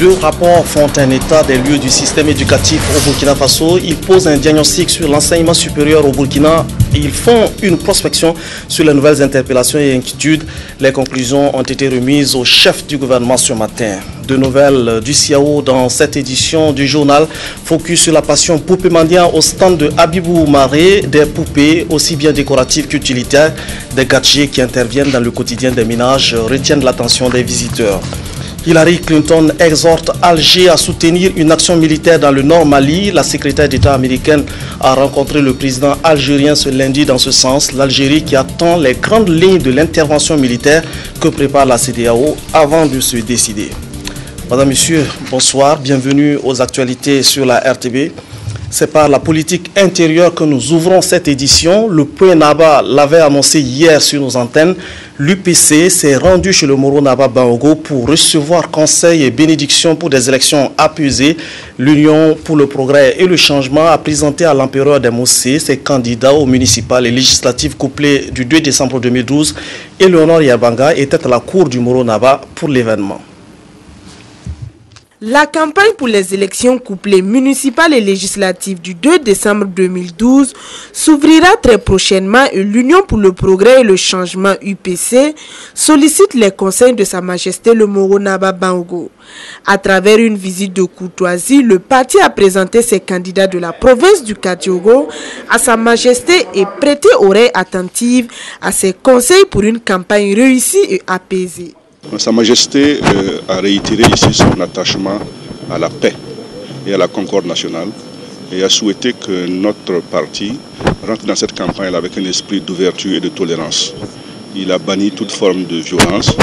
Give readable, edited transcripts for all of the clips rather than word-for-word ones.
Deux rapports font un état des lieux du système éducatif au Burkina Faso. Ils posent un diagnostic sur l'enseignement supérieur au Burkina et ils font une prospection sur les nouvelles interpellations et inquiétudes. Les conclusions ont été remises au chef du gouvernement ce matin. De nouvelles du CIAO dans cette édition du journal. Focus sur la passion poupée mandiant au stand de Habibou Maré. Des poupées aussi bien décoratives qu'utilitaires. Des gadgets qui interviennent dans le quotidien des ménages retiennent l'attention des visiteurs. Hillary Clinton exhorte Alger à soutenir une action militaire dans le nord Mali. La secrétaire d'État américaine a rencontré le président algérien ce lundi dans ce sens. L'Algérie qui attend les grandes lignes de l'intervention militaire que prépare la CEDEAO avant de se décider. Madame, Monsieur, bonsoir. Bienvenue aux actualités sur la RTB. C'est par la politique intérieure que nous ouvrons cette édition. Le Point Naba l'avait annoncé hier sur nos antennes. L'UPC s'est rendu chez le Moro Naba Bango pour recevoir conseil et bénédiction pour des élections apaisées. L'Union pour le progrès et le changement a présenté à l'empereur des Mossé ses candidats aux municipales et législatives couplées du 2 décembre 2012. Et Léonore Yabanga était à la cour du Moro Naba pour l'événement. La campagne pour les élections couplées municipales et législatives du 2 décembre 2012 s'ouvrira très prochainement et l'Union pour le progrès et le changement UPC sollicite les conseils de Sa Majesté le Moro Naba Bango. À travers une visite de courtoisie, le parti a présenté ses candidats de la province du Katiogo à Sa Majesté et prêté oreille attentive à ses conseils pour une campagne réussie et apaisée. Sa Majesté a réitéré ici son attachement à la paix et à la concorde nationale et a souhaité que notre parti rentre dans cette campagne avec un esprit d'ouverture et de tolérance. Il a banni toute forme de violence.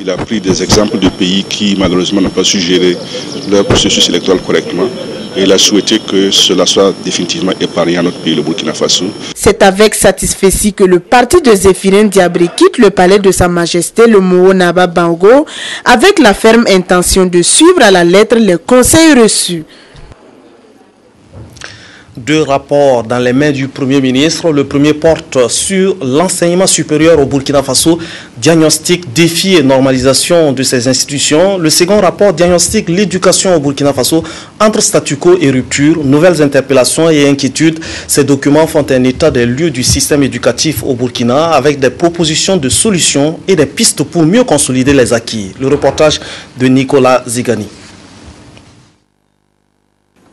Il a pris des exemples de pays qui malheureusement n'ont pas su gérer leur processus électoral correctement. Et il a souhaité que cela soit définitivement épargné à notre pays, le Burkina Faso. C'est avec satisfaction que le parti de Zéphirin Diabré quitte le palais de Sa Majesté le Moro Naba Bango avec la ferme intention de suivre à la lettre les conseils reçus. Deux rapports dans les mains du Premier ministre. Le premier porte sur l'enseignement supérieur au Burkina Faso, diagnostic, défis et normalisation de ces institutions. Le second rapport diagnostique l'éducation au Burkina Faso entre statu quo et rupture, nouvelles interpellations et inquiétudes. Ces documents font un état des lieux du système éducatif au Burkina avec des propositions de solutions et des pistes pour mieux consolider les acquis. Le reportage de Nicolas Zigani.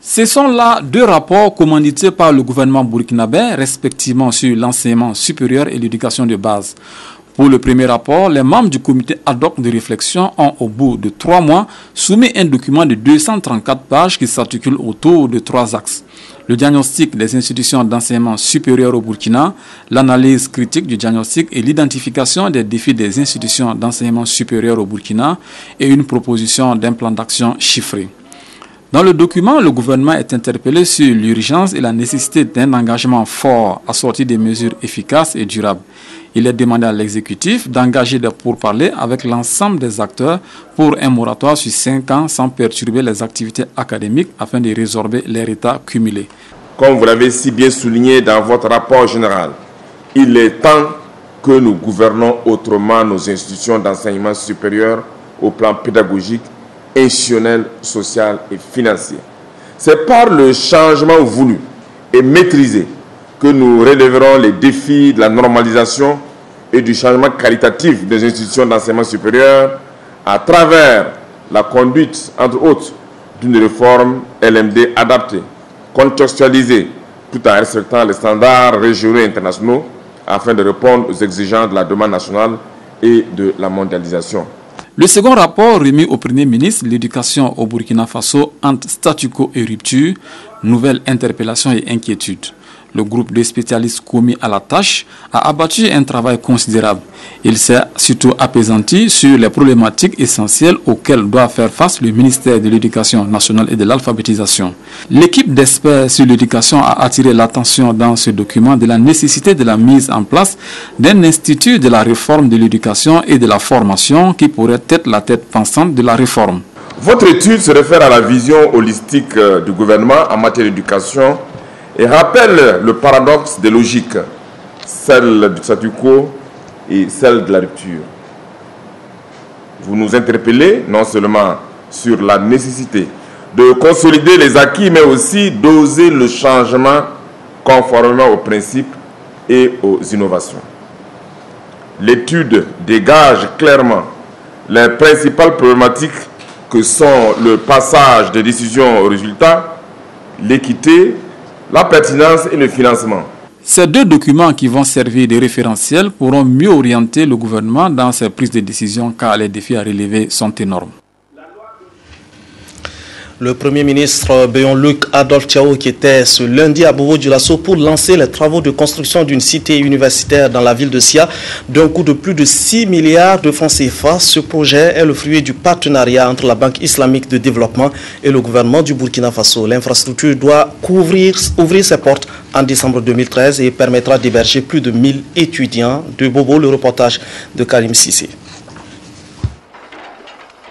Ce sont là deux rapports commandités par le gouvernement burkinabé, respectivement sur l'enseignement supérieur et l'éducation de base. Pour le premier rapport, les membres du comité ad hoc de réflexion ont, au bout de 3 mois, soumis un document de 234 pages qui s'articule autour de 3 axes. Le diagnostic des institutions d'enseignement supérieur au Burkina, l'analyse critique du diagnostic et l'identification des défis des institutions d'enseignement supérieur au Burkina et une proposition d'un plan d'action chiffré. Dans le document, le gouvernement est interpellé sur l'urgence et la nécessité d'un engagement fort assorti des mesures efficaces et durables. Il est demandé à l'exécutif d'engager des pourparlers avec l'ensemble des acteurs pour un moratoire sur 5 ans sans perturber les activités académiques afin de résorber les retards cumulés. Comme vous l'avez si bien souligné dans votre rapport général, il est temps que nous gouvernons autrement nos institutions d'enseignement supérieur au plan pédagogique, institutionnel, social et financier. C'est par le changement voulu et maîtrisé que nous relèverons les défis de la normalisation et du changement qualitatif des institutions d'enseignement supérieur à travers la conduite, entre autres, d'une réforme LMD adaptée, contextualisée, tout en respectant les standards régionaux et internationaux afin de répondre aux exigences de la demande nationale et de la mondialisation. Le second rapport remis au Premier ministre, l'éducation au Burkina Faso entre statu quo et rupture, nouvelles interpellations et inquiétudes. Le groupe de spécialistes commis à la tâche a abattu un travail considérable. Il s'est surtout apaisanti sur les problématiques essentielles auxquelles doit faire face le ministère de l'Éducation nationale et de l'alphabétisation. L'équipe d'experts sur l'éducation a attiré l'attention dans ce document de la nécessité de la mise en place d'un institut de la réforme de l'éducation et de la formation qui pourrait être la tête pensante de la réforme. Votre étude se réfère à la vision holistique du gouvernement en matière d'éducation et rappelle le paradoxe des logiques, celle du statu quo et celle de la rupture. Vous nous interpellez non seulement sur la nécessité de consolider les acquis, mais aussi d'oser le changement conformément aux principes et aux innovations. L'étude dégage clairement les principales problématiques que sont le passage des décisions aux résultats, l'équité, la pertinence et le financement. Ces deux documents qui vont servir de référentiel pourront mieux orienter le gouvernement dans ses prises de décision car les défis à relever sont énormes. Le Premier ministre Béon-Luc Adolphe Tiao qui était ce lundi à Bobo-Dioulasso pour lancer les travaux de construction d'une cité universitaire dans la ville de Sia d'un coût de plus de 6 milliards de francs CFA. Ce projet est le fruit du partenariat entre la Banque islamique de développement et le gouvernement du Burkina Faso. L'infrastructure doit ouvrir ses portes en décembre 2013 et permettra d'héberger plus de 1000 étudiants. De Bobo, le reportage de Karim Sissé.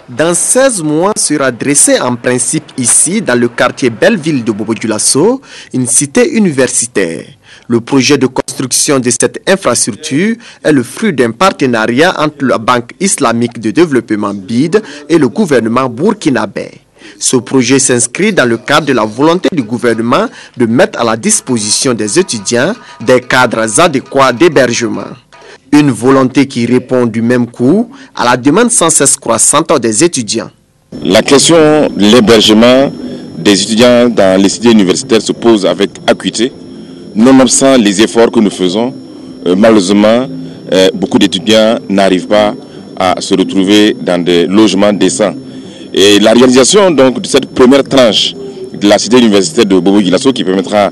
Dans 16 mois sera dressée en principe ici, dans le quartier Belleville de Bobo-Dioulasso, une cité universitaire. Le projet de construction de cette infrastructure est le fruit d'un partenariat entre la Banque islamique de développement BID et le gouvernement burkinabé. Ce projet s'inscrit dans le cadre de la volonté du gouvernement de mettre à la disposition des étudiants des cadres adéquats d'hébergement. Une volonté qui répond du même coup à la demande sans cesse croissante des étudiants. La question de l'hébergement des étudiants dans les cités universitaires se pose avec acuité. Nonobstant les efforts que nous faisons, malheureusement, beaucoup d'étudiants n'arrivent pas à se retrouver dans des logements décents. Et la réalisation donc, de cette première tranche de la cité universitaire de Bobo-Dioulasso qui permettra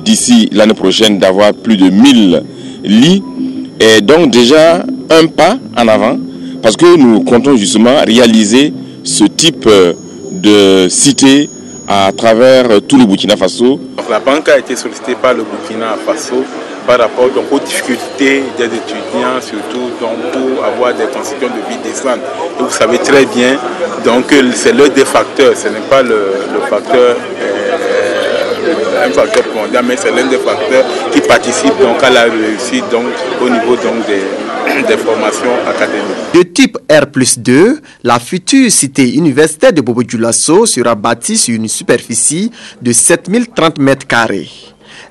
d'ici l'année prochaine d'avoir plus de 1000 lits est donc déjà un pas en avant parce que nous comptons justement réaliser ce type de cité à travers tout le Burkina Faso. La banque a été sollicitée par le Burkina Faso par rapport donc, aux difficultés des étudiants, surtout donc, pour avoir des conditions de vie décentes. Et vous savez très bien donc c'est l'un des facteurs, ce n'est pas le facteur un facteur primordial, mais c'est l'un des facteurs qui participe donc à la réussite donc, au niveau donc, des formations académiques. De type R+2, la future cité universitaire de Bobo-Dioulasso sera bâtie sur une superficie de 7030 mètres carrés.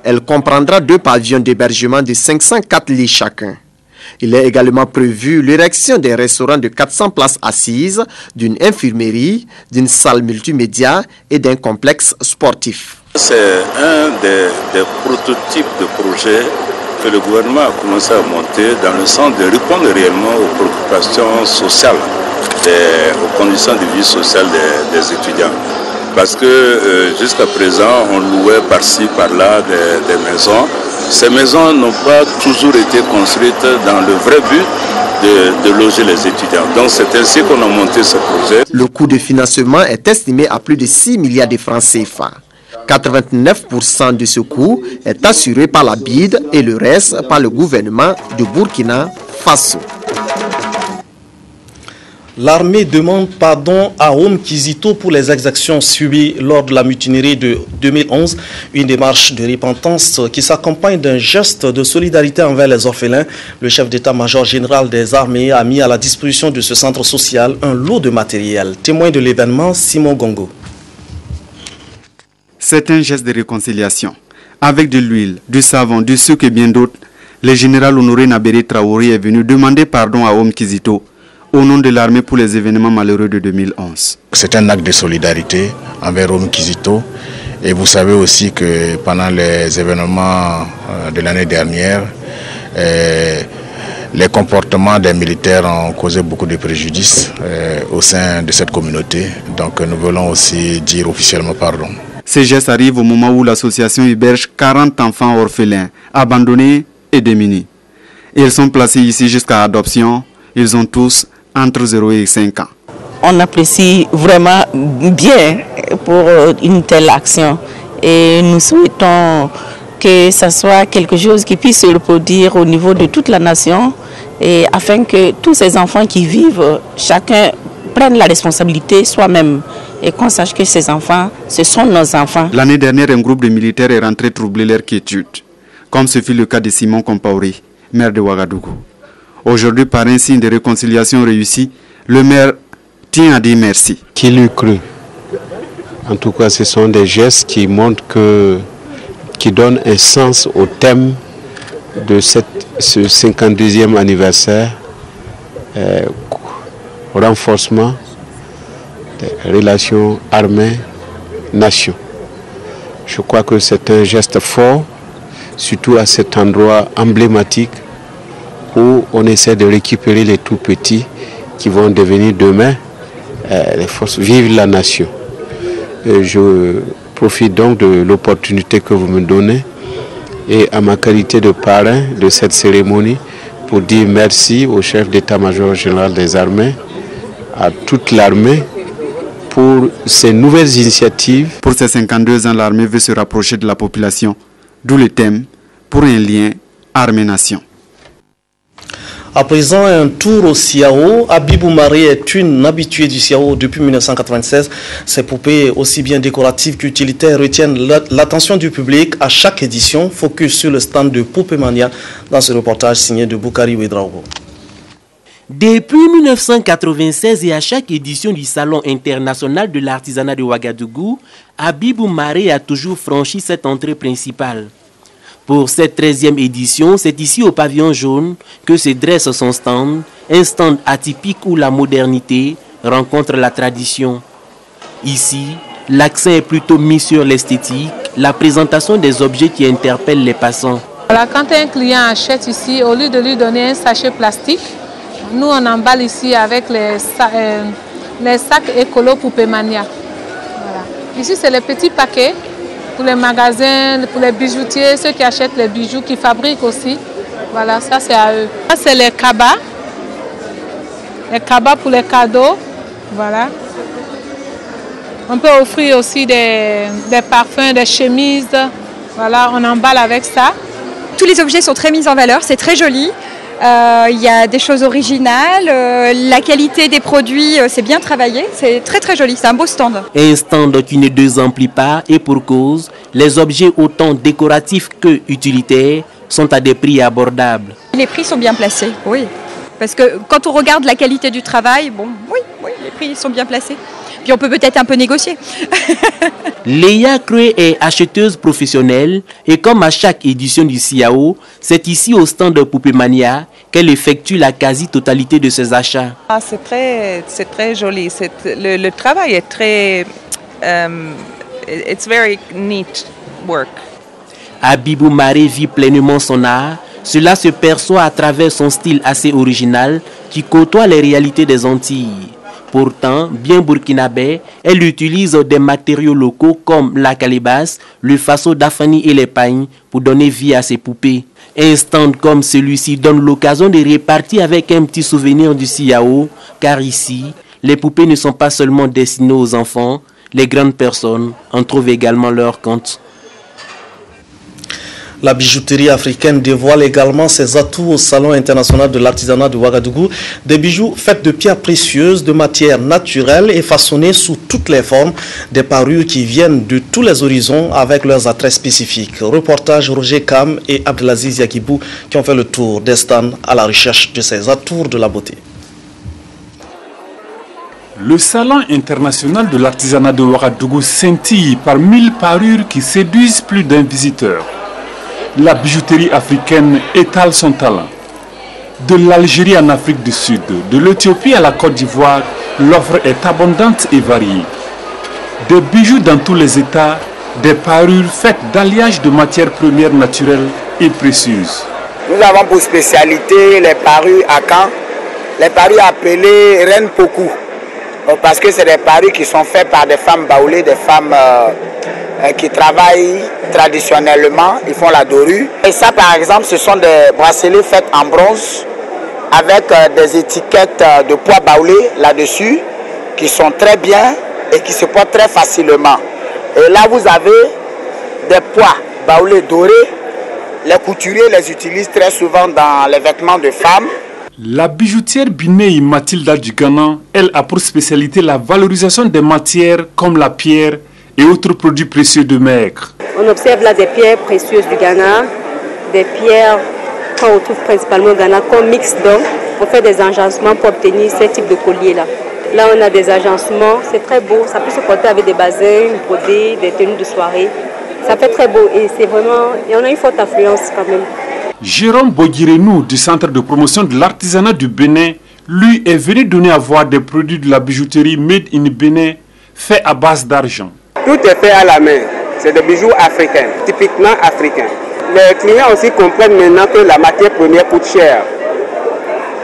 Elle comprendra 2 pavillons d'hébergement de 504 lits chacun. Il est également prévu l'érection des restaurants de 400 places assises, d'une infirmerie, d'une salle multimédia et d'un complexe sportif. C'est un des prototypes de projets que le gouvernement a commencé à monter dans le sens de répondre réellement aux préoccupations sociales, aux conditions de vie sociale des étudiants. Parce que jusqu'à présent, on louait par-ci, par-là des maisons. Ces maisons n'ont pas toujours été construites dans le vrai but de loger les étudiants. Donc c'est ainsi qu'on a monté ce projet. Le coût de financement est estimé à plus de 6 milliards de francs CFA. 89% de ce coût est assuré par la BID et le reste par le gouvernement de Burkina Faso. L'armée demande pardon à Oum Kizito pour les exactions subies lors de la mutinerie de 2011, une démarche de repentance qui s'accompagne d'un geste de solidarité envers les orphelins. Le chef d'état-major général des armées a mis à la disposition de ce centre social un lot de matériel. Témoin de l'événement, Simon Gongo. C'est un geste de réconciliation. Avec de l'huile, du savon, du sucre et bien d'autres, le général Honoré Nabéré Traoré est venu demander pardon à Oum Kizito au nom de l'armée pour les événements malheureux de 2011. C'est un acte de solidarité envers Oum Kizito. Et vous savez aussi que pendant les événements de l'année dernière, les comportements des militaires ont causé beaucoup de préjudices au sein de cette communauté. Donc nous voulons aussi dire officiellement pardon. Ces gestes arrivent au moment où l'association héberge 40 enfants orphelins, abandonnés et démunis. Ils sont placés ici jusqu'à adoption. Ils ont tous entre 0 et 5 ans. On apprécie vraiment bien pour une telle action et nous souhaitons que ce soit quelque chose qui puisse se reproduire au niveau de toute la nation et afin que tous ces enfants qui vivent, chacun prenne la responsabilité soi-même et qu'on sache que ces enfants, ce sont nos enfants. L'année dernière, un groupe de militaires est rentré troubler leur quiétude, comme ce fut le cas de Simon Compaoré, maire de Ouagadougou. Aujourd'hui, par un signe de réconciliation réussi, le maire tient à dire merci. Qui l'eût cru? En tout cas, ce sont des gestes qui montrent qui donnent un sens au thème de ce 52e anniversaire, renforcement des relations armées-nation. Je crois que c'est un geste fort, surtout à cet endroit emblématique où on essaie de récupérer les tout petits qui vont devenir demain les forces vives de la nation. Je profite donc de l'opportunité que vous me donnez et à ma qualité de parrain de cette cérémonie pour dire merci au chef d'état-major général des armées, à toute l'armée pour ces nouvelles initiatives. Pour ces 52 ans, l'armée veut se rapprocher de la population, d'où le thème pour un lien armée-nation. À présent, un tour au Siao. Abibou Maré est une habituée du Siao depuis 1996. Ces poupées, aussi bien décoratives qu'utilitaires, retiennent l'attention du public à chaque édition. Focus sur le stand de Poupée Mania dans ce reportage signé de Boukari Ouedraogo. Depuis 1996 et à chaque édition du Salon international de l'artisanat de Ouagadougou, Abibou Maré a toujours franchi cette entrée principale. Pour cette 13e édition, c'est ici au pavillon jaune que se dresse son stand, un stand atypique où la modernité rencontre la tradition. Ici, l'accent est plutôt mis sur l'esthétique, la présentation des objets qui interpellent les passants. Voilà, quand un client achète ici, au lieu de lui donner un sachet plastique, nous on emballe ici avec les sacs écolo Poupée Mania. Voilà. Ici c'est les petits paquets pour les magasins, pour les bijoutiers, ceux qui achètent les bijoux, qui fabriquent aussi. Voilà, ça c'est à eux. Ça c'est les cabas pour les cadeaux. Voilà. On peut offrir aussi des parfums, des chemises. Voilà, on emballe avec ça. Tous les objets sont très mis en valeur, c'est très joli. Il y a des choses originales, la qualité des produits, c'est bien travaillé, c'est très très joli, c'est un beau stand. Un stand qui ne désemplit pas et pour cause, les objets autant décoratifs que utilitaires sont à des prix abordables. Les prix sont bien placés, oui. Parce que quand on regarde la qualité du travail, bon, oui, les prix sont bien placés. Puis on peut peut-être un peu négocier. Léa Creux est acheteuse professionnelle et comme à chaque édition du Siao, c'est ici au stand de Poupée Mania qu'elle effectue la quasi-totalité de ses achats. Ah, c'est très joli. Le travail est très... it's very neat work. Abibou Maré vit pleinement son art. Cela se perçoit à travers son style assez original qui côtoie les réalités des Antilles. Pourtant, bien burkinabé, elle utilise des matériaux locaux comme la calebasse, le faso d'Afani et les pagnes pour donner vie à ses poupées. Un stand comme celui-ci donne l'occasion de repartir avec un petit souvenir du Siao, car ici, les poupées ne sont pas seulement destinées aux enfants, les grandes personnes en trouvent également leur compte. La bijouterie africaine dévoile également ses atouts au Salon international de l'artisanat de Ouagadougou. Des bijoux faits de pierres précieuses, de matières naturelles et façonnés sous toutes les formes. Des parures qui viennent de tous les horizons avec leurs attraits spécifiques. Reportage Roger Kam et Abdelaziz Yakibou qui ont fait le tour des stands à la recherche de ces atours de la beauté. Le Salon international de l'artisanat de Ouagadougou scintille par 1000 parures qui séduisent plus d'un visiteur. La bijouterie africaine étale son talent. De l'Algérie en Afrique du Sud, de l'Éthiopie à la Côte d'Ivoire, l'offre est abondante et variée. Des bijoux dans tous les états, des parures faites d'alliage de matières premières naturelles et précieuses. Nous avons pour spécialité les parures à Caen, les parures appelées Reine Pokou, parce que c'est des parures qui sont faites par des femmes baoulées, des femmes qui travaillent traditionnellement, ils font la dorure. Et ça par exemple, ce sont des bracelets faits en bronze avec des étiquettes de poids baoulé là-dessus qui sont très bien et qui se portent très facilement. Et là vous avez des poids baoulés dorés. Les couturiers les utilisent très souvent dans les vêtements de femmes. La bijoutière Binei Mathilda du Ghana, elle a pour spécialité la valorisation des matières comme la pierre et autres produits précieux de Maigre. On observe là des pierres précieuses du Ghana, des pierres qu'on retrouve principalement au Ghana comme mix d'or. On fait des enjancements pour obtenir ce type de collier là. Là, on a des agencements, c'est très beau. Ça peut se porter avec des bassins, brodés, des tenues de soirée. Ça fait très beau et c'est vraiment... Et on a une forte affluence quand même. Jérôme Bogirenou du Centre de promotion de l'artisanat du Bénin, lui, est venu donner à voir des produits de la bijouterie Made in Bénin, faits à base d'argent. Tout est fait à la main. C'est des bijoux africains, typiquement africains. Les clients aussi comprennent maintenant que la matière première coûte cher.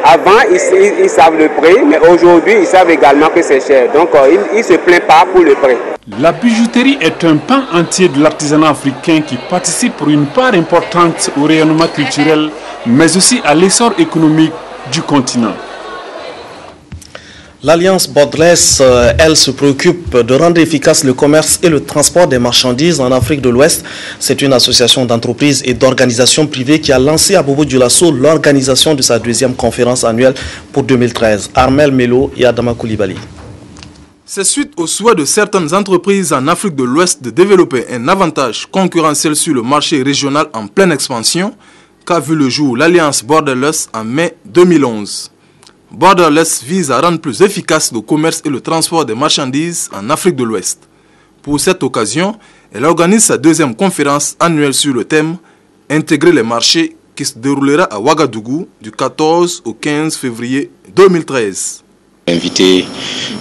Avant, ils savent le prix, mais aujourd'hui, ils savent également que c'est cher. Donc, ils ne se plaignent pas pour le prix. La bijouterie est un pan entier de l'artisanat africain qui participe pour une part importante au rayonnement culturel, mais aussi à l'essor économique du continent. L'Alliance Bordelaise, elle, se préoccupe de rendre efficace le commerce et le transport des marchandises en Afrique de l'Ouest. C'est une association d'entreprises et d'organisations privées qui a lancé à Bobo-Dioulasso l'organisation de sa deuxième conférence annuelle pour 2013. Armel Melo et Adama Koulibaly. C'est suite au souhait de certaines entreprises en Afrique de l'Ouest de développer un avantage concurrentiel sur le marché régional en pleine expansion qu'a vu le jour l'Alliance Bordelaise en mai 2011. Borderless vise à rendre plus efficace le commerce et le transport des marchandises en Afrique de l'Ouest. Pour cette occasion, elle organise sa deuxième conférence annuelle sur le thème « Intégrer les marchés » qui se déroulera à Ouagadougou du 14 au 15 février 2013. Inviter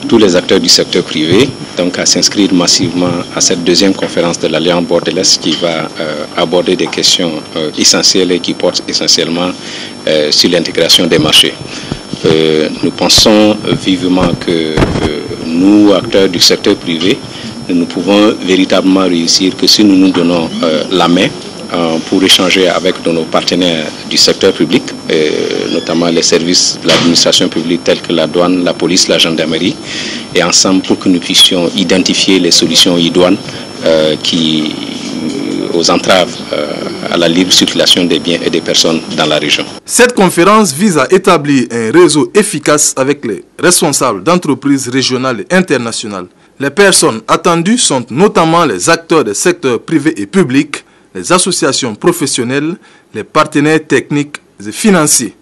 tous les acteurs du secteur privé donc à s'inscrire massivement à cette deuxième conférence de l'Alliance Bordelaise qui va aborder des questions essentielles et qui portent essentiellement sur l'intégration des marchés. Nous pensons vivement que nous, acteurs du secteur privé, nous pouvons véritablement réussir que si nous nous donnons la main pour échanger avec nos partenaires du secteur public, notamment les services de l'administration publique tels que la douane, la police, la gendarmerie, et ensemble pour que nous puissions identifier les solutions idoines aux entraves à la libre circulation des biens et des personnes dans la région. Cette conférence vise à établir un réseau efficace avec les responsables d'entreprises régionales et internationales. Les personnes attendues sont notamment les acteurs des secteurs privés et publics, les associations professionnelles, les partenaires techniques et financiers.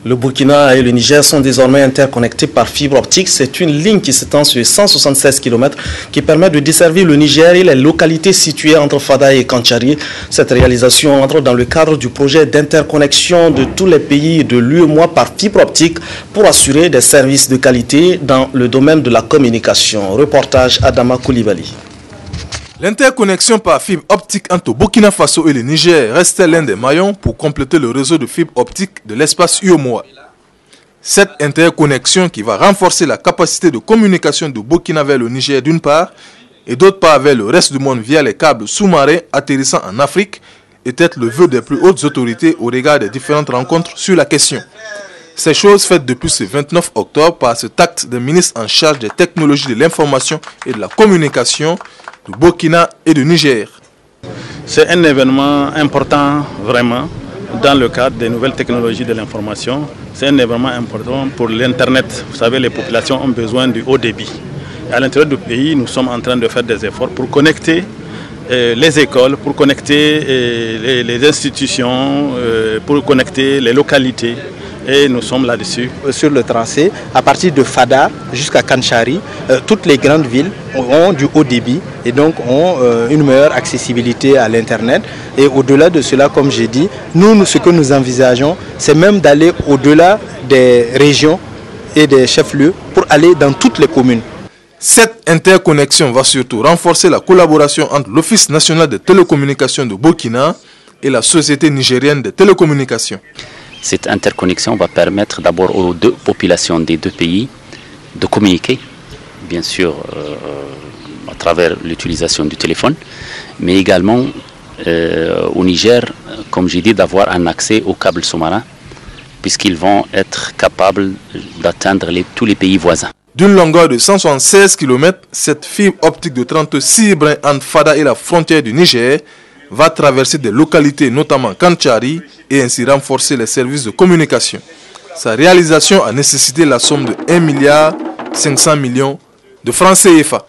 Le Burkina et le Niger sont désormais interconnectés par fibre optique. C'est une ligne qui s'étend sur 176 km qui permet de desservir le Niger et les localités situées entre Fada et Kantchari. Cette réalisation entre dans le cadre du projet d'interconnexion de tous les pays de l'UEMOA par fibre optique pour assurer des services de qualité dans le domaine de la communication. Reportage Adama Koulibaly. L'interconnexion par fibre optique entre Burkina Faso et le Niger restait l'un des maillons pour compléter le réseau de fibre optique de l'espace UEMOA. Cette interconnexion qui va renforcer la capacité de communication du Burkina vers le Niger d'une part et d'autre part vers le reste du monde via les câbles sous-marins atterrissant en Afrique était le vœu des plus hautes autorités au regard des différentes rencontres sur la question. Ces choses faites depuis ce 29 octobre par cet acte des ministres en charge des technologies de l'information et de la communication du Burkina et du Niger. C'est un événement important vraiment dans le cadre des nouvelles technologies de l'information. C'est un événement important pour l'Internet. Vous savez, les populations ont besoin du haut débit. Et à l'intérieur du pays, nous sommes en train de faire des efforts pour connecter les écoles, pour connecter les institutions, pour connecter les localités. Et nous sommes là-dessus. Sur le tracé, à partir de Fada jusqu'à Kantchari, toutes les grandes villes ont du haut débit et donc ont une meilleure accessibilité à l'Internet. Et au-delà de cela, comme j'ai dit, nous, ce que nous envisageons, c'est même d'aller au-delà des régions et des chefs-lieux pour aller dans toutes les communes. Cette interconnexion va surtout renforcer la collaboration entre l'Office national des télécommunications de Burkina et la Société nigérienne des télécommunications. Cette interconnexion va permettre d'abord aux deux populations des deux pays de communiquer, bien sûr à travers l'utilisation du téléphone, mais également au Niger, comme j'ai dit, d'avoir un accès aux câbles sous-marins, puisqu'ils vont être capables d'atteindre tous les pays voisins. D'une longueur de 176 km, cette fibre optique de 36 brins entre Fada et la frontière du Niger va traverser des localités, notamment Kantchari, et ainsi renforcer les services de communication. Sa réalisation a nécessité la somme de 1,5 milliard de francs CFA.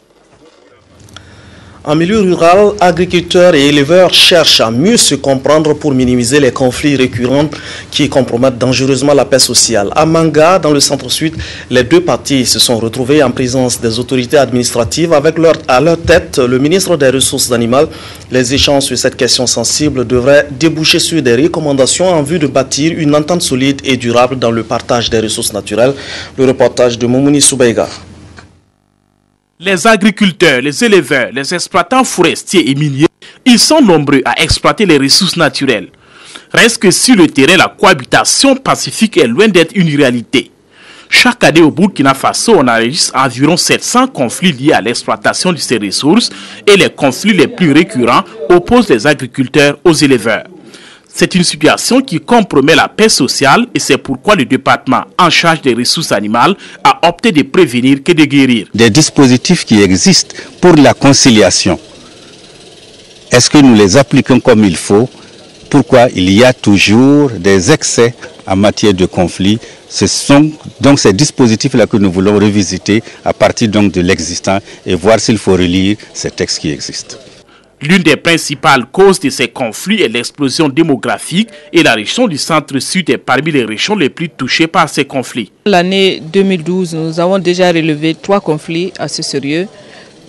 En milieu rural, agriculteurs et éleveurs cherchent à mieux se comprendre pour minimiser les conflits récurrents qui compromettent dangereusement la paix sociale. À Manga, dans le centre-sud, les deux parties se sont retrouvées en présence des autorités administratives avec à leur tête le ministre des Ressources animales. Les échanges sur cette question sensible devraient déboucher sur des recommandations en vue de bâtir une entente solide et durable dans le partage des ressources naturelles. Le reportage de Moumouni Soubaïga. Les agriculteurs, les éleveurs, les exploitants forestiers et miniers, ils sont nombreux à exploiter les ressources naturelles. Reste que sur le terrain, la cohabitation pacifique est loin d'être une réalité. Chaque année au Burkina Faso, on enregistre environ 700 conflits liés à l'exploitation de ces ressources et les conflits les plus récurrents opposent les agriculteurs aux éleveurs. C'est une situation qui compromet la paix sociale et c'est pourquoi le département en charge des ressources animales a opté de prévenir que de guérir. Des dispositifs qui existent pour la conciliation, est-ce que nous les appliquons comme il faut? Pourquoi il y a toujours des excès en matière de conflit? Ce sont donc ces dispositifs-là que nous voulons revisiter à partir donc de l'existant et voir s'il faut relire ces textes qui existent. L'une des principales causes de ces conflits est l'explosion démographique et la région du centre-sud est parmi les régions les plus touchées par ces conflits. L'année 2012, nous avons déjà relevé 3 conflits assez sérieux.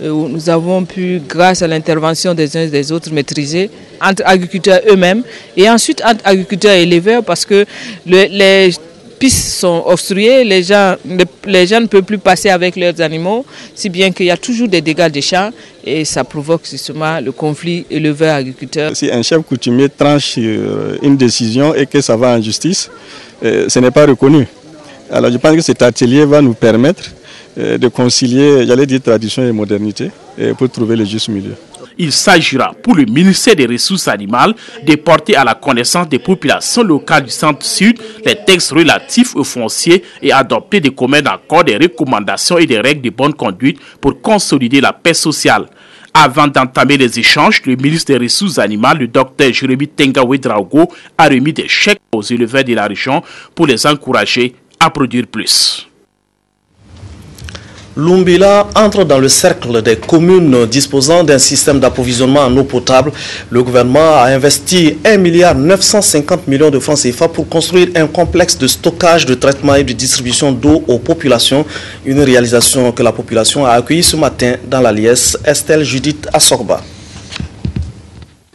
Nous avons pu, grâce à l'intervention des uns et des autres, maîtriser entre agriculteurs eux-mêmes et ensuite entre agriculteurs et éleveurs parce que les pistes sont obstruées, les gens ne peuvent plus passer avec leurs animaux, si bien qu'il y a toujours des dégâts des champs et ça provoque justement le conflit éleveur-agriculteur. Si un chef coutumier tranche une décision et que ça va en justice, ce n'est pas reconnu. Alors je pense que cet atelier va nous permettre de concilier, j'allais dire, tradition et modernité pour trouver le juste milieu. Il s'agira pour le ministère des Ressources animales de porter à la connaissance des populations locales du centre-sud les textes relatifs aux fonciers et adopter des communs d'accord, des recommandations et des règles de bonne conduite pour consolider la paix sociale. Avant d'entamer les échanges, le ministre des Ressources animales, le docteur Jérémy Tengawe Draogo, a remis des chèques aux éleveurs de la région pour les encourager à produire plus. Lumbila entre dans le cercle des communes disposant d'un système d'approvisionnement en eau potable. Le gouvernement a investi 1,950 milliard de francs CFA pour construire un complexe de stockage, de traitement et de distribution d'eau aux populations. Une réalisation que la population a accueillie ce matin dans la liesse. Estelle Judith Assorba.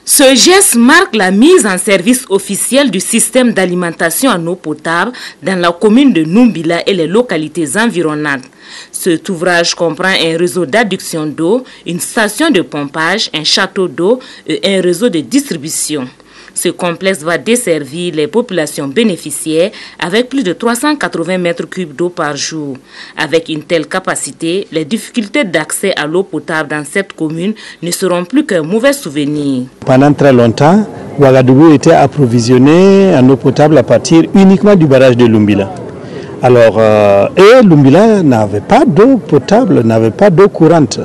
Ce geste marque la mise en service officielle du système d'alimentation en eau potable dans la commune de Numbila et les localités environnantes. Cet ouvrage comprend un réseau d'adduction d'eau, une station de pompage, un château d'eau et un réseau de distribution. Ce complexe va desservir les populations bénéficiaires avec plus de 380 mètres cubes d'eau par jour. Avec une telle capacité, les difficultés d'accès à l'eau potable dans cette commune ne seront plus qu'un mauvais souvenir. Pendant très longtemps, Ouagadougou était approvisionné en eau potable à partir uniquement du barrage de Lumbila. Alors, Lumbila n'avait pas d'eau potable, n'avait pas d'eau courante.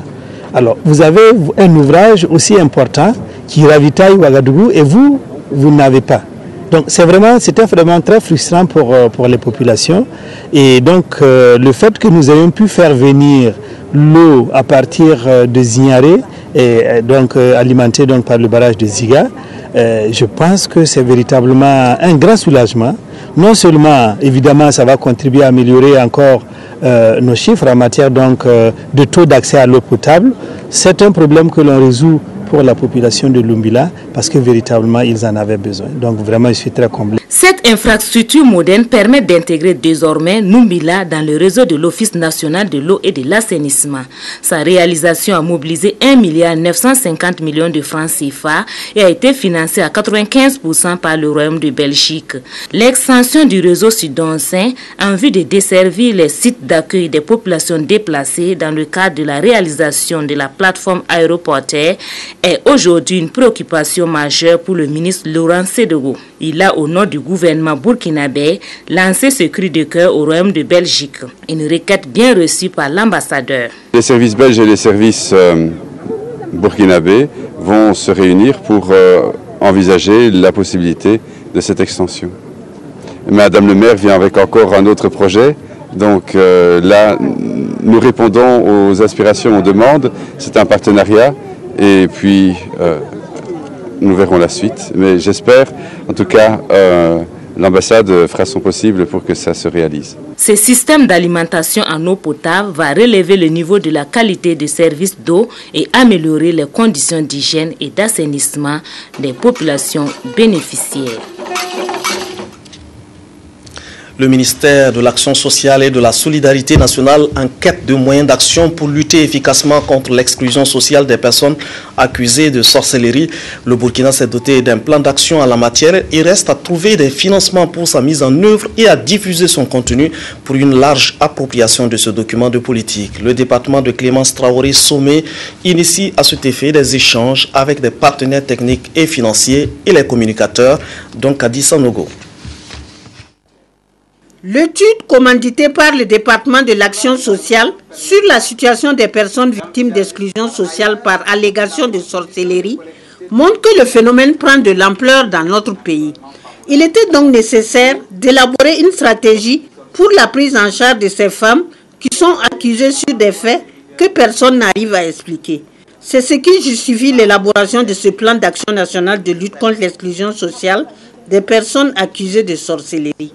Alors, vous avez un ouvrage aussi important qui ravitaille Ouagadougou et vous n'avez pas. Donc c'était vraiment très frustrant pour les populations. Et donc le fait que nous ayons pu faire venir l'eau à partir de Zignaré et donc alimentée donc par le barrage de Ziga, je pense que c'est véritablement un grand soulagement. Non seulement, évidemment, ça va contribuer à améliorer encore nos chiffres en matière donc de taux d'accès à l'eau potable. C'est un problème que l'on résout pour la population de Lumbila parce que véritablement ils en avaient besoin. Donc vraiment je suis très comblé. Cette infrastructure moderne permet d'intégrer désormais Numbila dans le réseau de l'Office national de l'eau et de l'assainissement. Sa réalisation a mobilisé 1,950 milliard de francs CFA et a été financée à 95% par le Royaume de Belgique. L'extension du réseau sud-ancien en vue de desservir les sites d'accueil des populations déplacées dans le cadre de la réalisation de la plateforme aéroportuaire est aujourd'hui une préoccupation majeure pour le ministre Laurent Sédego. Il a, au nom du gouvernement burkinabé, lancé ce cri de cœur au Royaume de Belgique. Une requête bien reçue par l'ambassadeur. Les services belges et les services burkinabés vont se réunir pour envisager la possibilité de cette extension. Madame le maire vient avec encore un autre projet. Donc là, nous répondons aux aspirations, aux demandes. C'est un partenariat et puis nous verrons la suite. Mais j'espère, en tout cas, l'ambassade fera son possible pour que ça se réalise. Ce système d'alimentation en eau potable va relever le niveau de la qualité des services d'eau et améliorer les conditions d'hygiène et d'assainissement des populations bénéficiaires. Le ministère de l'Action sociale et de la Solidarité nationale en quête de moyens d'action pour lutter efficacement contre l'exclusion sociale des personnes accusées de sorcellerie. Le Burkina s'est doté d'un plan d'action en la matière. Il reste à trouver des financements pour sa mise en œuvre et à diffuser son contenu pour une large appropriation de ce document de politique. Le département de Clémence Traoré Sommet initie à cet effet des échanges avec des partenaires techniques et financiers et les communicateurs, dont Kadi Sanogo. L'étude commanditée par le département de l'action sociale sur la situation des personnes victimes d'exclusion sociale par allégation de sorcellerie montre que le phénomène prend de l'ampleur dans notre pays. Il était donc nécessaire d'élaborer une stratégie pour la prise en charge de ces femmes qui sont accusées sur des faits que personne n'arrive à expliquer. C'est ce qui justifie l'élaboration de ce plan d'action national de lutte contre l'exclusion sociale des personnes accusées de sorcellerie.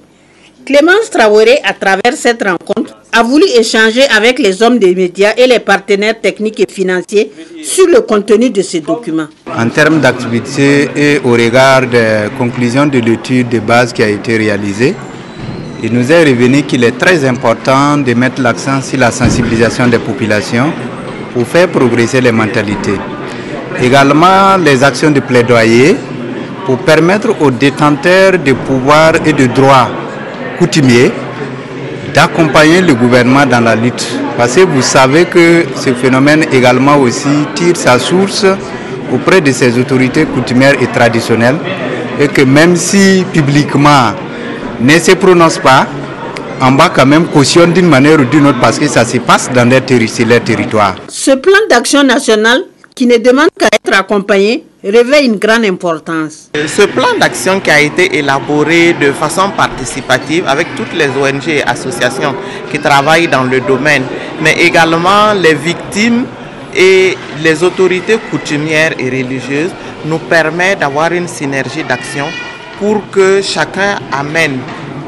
Clémence Traoré, à travers cette rencontre, a voulu échanger avec les hommes des médias et les partenaires techniques et financiers sur le contenu de ces documents. En termes d'activité et au regard des conclusions de l'étude de base qui a été réalisée, il nous est revenu qu'il est très important de mettre l'accent sur la sensibilisation des populations pour faire progresser les mentalités. Également les actions de plaidoyer pour permettre aux détenteurs de pouvoir et de droits coutumier d'accompagner le gouvernement dans la lutte. Parce que vous savez que ce phénomène également aussi tire sa source auprès de ces autorités coutumières et traditionnelles et que même si publiquement ne se prononcent pas, en bas quand même cautionnent d'une manière ou d'une autre parce que ça se passe dans leur territoire. Ce plan d'action national qui ne demande qu'à être accompagné revêt une grande importance. Ce plan d'action qui a été élaboré de façon participative avec toutes les ONG et associations qui travaillent dans le domaine, mais également les victimes et les autorités coutumières et religieuses, nous permet d'avoir une synergie d'action pour que chacun amène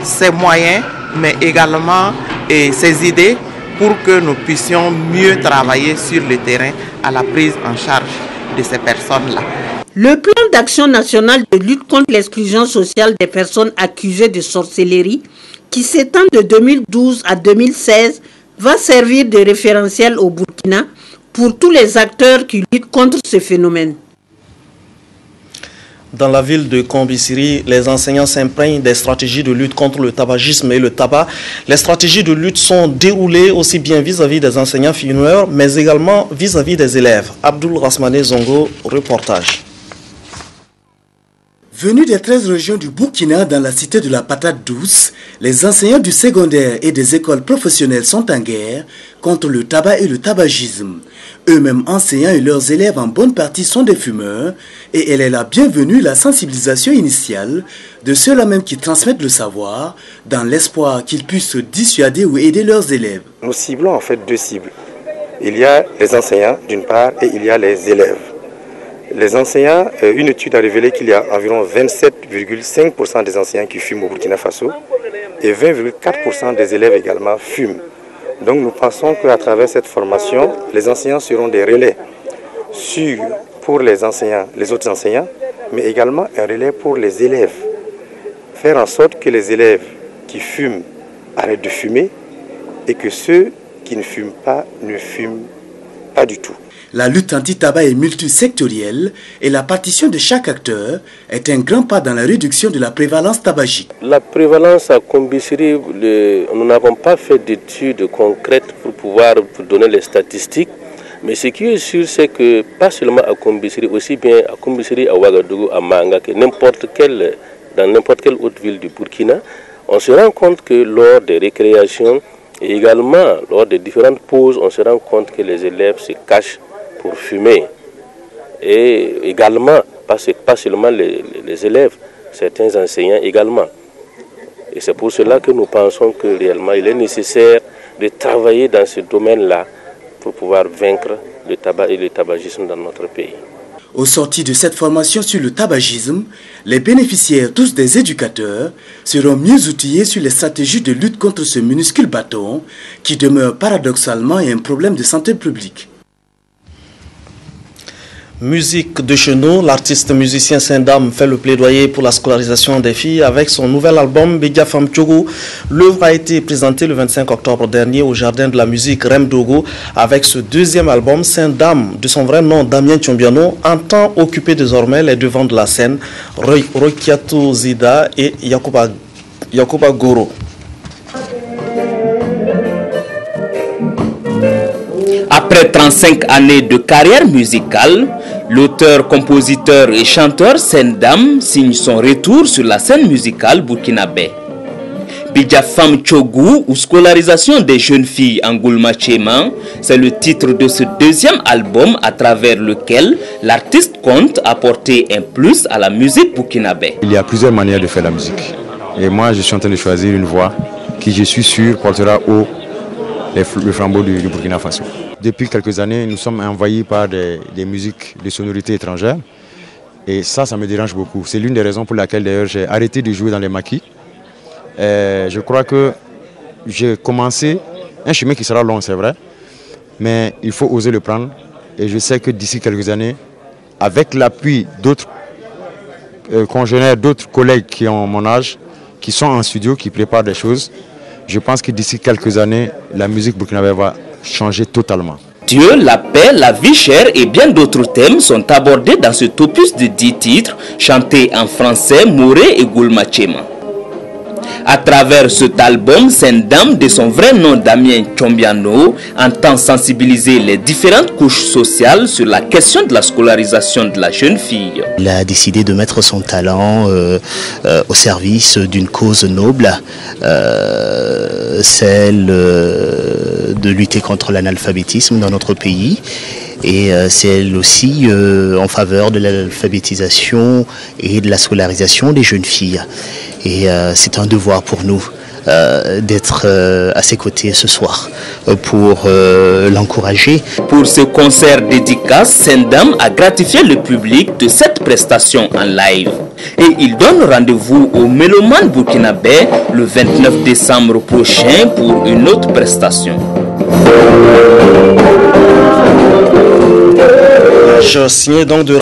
ses moyens, mais également ses idées pour que nous puissions mieux travailler sur le terrain à la prise en charge de ces personnes-là. Le plan d'action national de lutte contre l'exclusion sociale des personnes accusées de sorcellerie, qui s'étend de 2012 à 2016, va servir de référentiel au Burkina pour tous les acteurs qui luttent contre ce phénomène. Dans la ville de Kombisiri, les enseignants s'imprègnent des stratégies de lutte contre le tabagisme et le tabac. Les stratégies de lutte sont déroulées aussi bien vis-à-vis des enseignants fumeurs, mais également vis-à-vis des élèves. Abdul Rasmane Zongo, reportage. Venus des 13 régions du Burkina dans la cité de la patate douce, les enseignants du secondaire et des écoles professionnelles sont en guerre contre le tabac et le tabagisme. Eux-mêmes enseignants et leurs élèves en bonne partie sont des fumeurs et elle est la bienvenue la sensibilisation initiale de ceux-là même qui transmettent le savoir dans l'espoir qu'ils puissent dissuader ou aider leurs élèves. Nous ciblons en fait deux cibles. Il y a les enseignants d'une part et il y a les élèves. Les enseignants, une étude a révélé qu'il y a environ 27,5% des enseignants qui fument au Burkina Faso et 20,4% des élèves également fument. Donc nous pensons qu'à travers cette formation, les enseignants seront des relais pour les enseignants, les autres enseignants, mais également un relais pour les élèves. Faire en sorte que les élèves qui fument arrêtent de fumer et que ceux qui ne fument pas du tout. La lutte anti-tabac est multisectorielle et la partition de chaque acteur est un grand pas dans la réduction de la prévalence tabagique. La prévalence à Kombisiri, nous n'avons pas fait d'études concrètes pour pouvoir donner les statistiques. Mais ce qui est sûr, c'est que pas seulement à Kombisiri, aussi bien à Kombisiri, à Ouagadougou, à Manga, que dans n'importe quelle autre ville du Burkina, on se rend compte que lors des récréations et également lors des différentes pauses, on se rend compte que les élèves se cachent pour fumer. Et également, pas seulement les élèves, certains enseignants également. Et c'est pour cela que nous pensons que réellement il est nécessaire de travailler dans ce domaine-là pour pouvoir vaincre le tabac et le tabagisme dans notre pays. Au sorti de cette formation sur le tabagisme, les bénéficiaires, tous des éducateurs, seront mieux outillés sur les stratégies de lutte contre ce minuscule bâton qui demeure paradoxalement un problème de santé publique. Musique de chez nous, l'artiste musicien Sendam fait le plaidoyer pour la scolarisation des filles avec son nouvel album Bidia Fam Tchogo. L'œuvre a été présentée le 25 octobre dernier au Jardin de la musique Rem Dogo. Avec ce deuxième album, Sendam, de son vrai nom Damien Tchombiano, entend occuper désormais les devants de la scène. Rokiato Zida et Yakuba Goro. Après 35 années de carrière musicale, l'auteur, compositeur et chanteur Sendam signe son retour sur la scène musicale burkinabé. Bidia Fam Tchogo ou scolarisation des jeunes filles en Goulma-Tchéma, c'est le titre de ce deuxième album à travers lequel l'artiste compte apporter un plus à la musique burkinabé. Il y a plusieurs manières de faire la musique. Et moi, je suis en train de choisir une voix qui, je suis sûr, portera haut le flambeau du Burkina Faso. Depuis quelques années, nous sommes envahis par des musiques, des sonorités étrangères. Et ça me dérange beaucoup. C'est l'une des raisons pour laquelle d'ailleurs j'ai arrêté de jouer dans les maquis. Je crois que j'ai commencé un chemin qui sera long, c'est vrai. Mais il faut oser le prendre. Et je sais que d'ici quelques années, avec l'appui d'autres congénères, d'autres collègues qui ont mon âge, qui sont en studio, qui préparent des choses, je pense que d'ici quelques années, la musique burkinabé va changer totalement. Dieu, la paix, la vie chère et bien d'autres thèmes sont abordés dans cet opus de 10 titres chantés en français, moré et goulma-tchéma. À travers cet album, Sendam, de son vrai nom Damien Tchombiano, entend sensibiliser les différentes couches sociales sur la question de la scolarisation de la jeune fille. Il a décidé de mettre son talent au service d'une cause noble, celle de lutter contre l'analphabétisme dans notre pays. Et c'est aussi en faveur de l'alphabétisation et de la scolarisation des jeunes filles. Et c'est un devoir pour nous d'être à ses côtés ce soir pour l'encourager. Pour ce concert dédicace, Sendam a gratifié le public de cette prestation en live. Et il donne rendez-vous aux mélomanes burkinabés le 29 décembre prochain pour une autre prestation. Je signe donc de...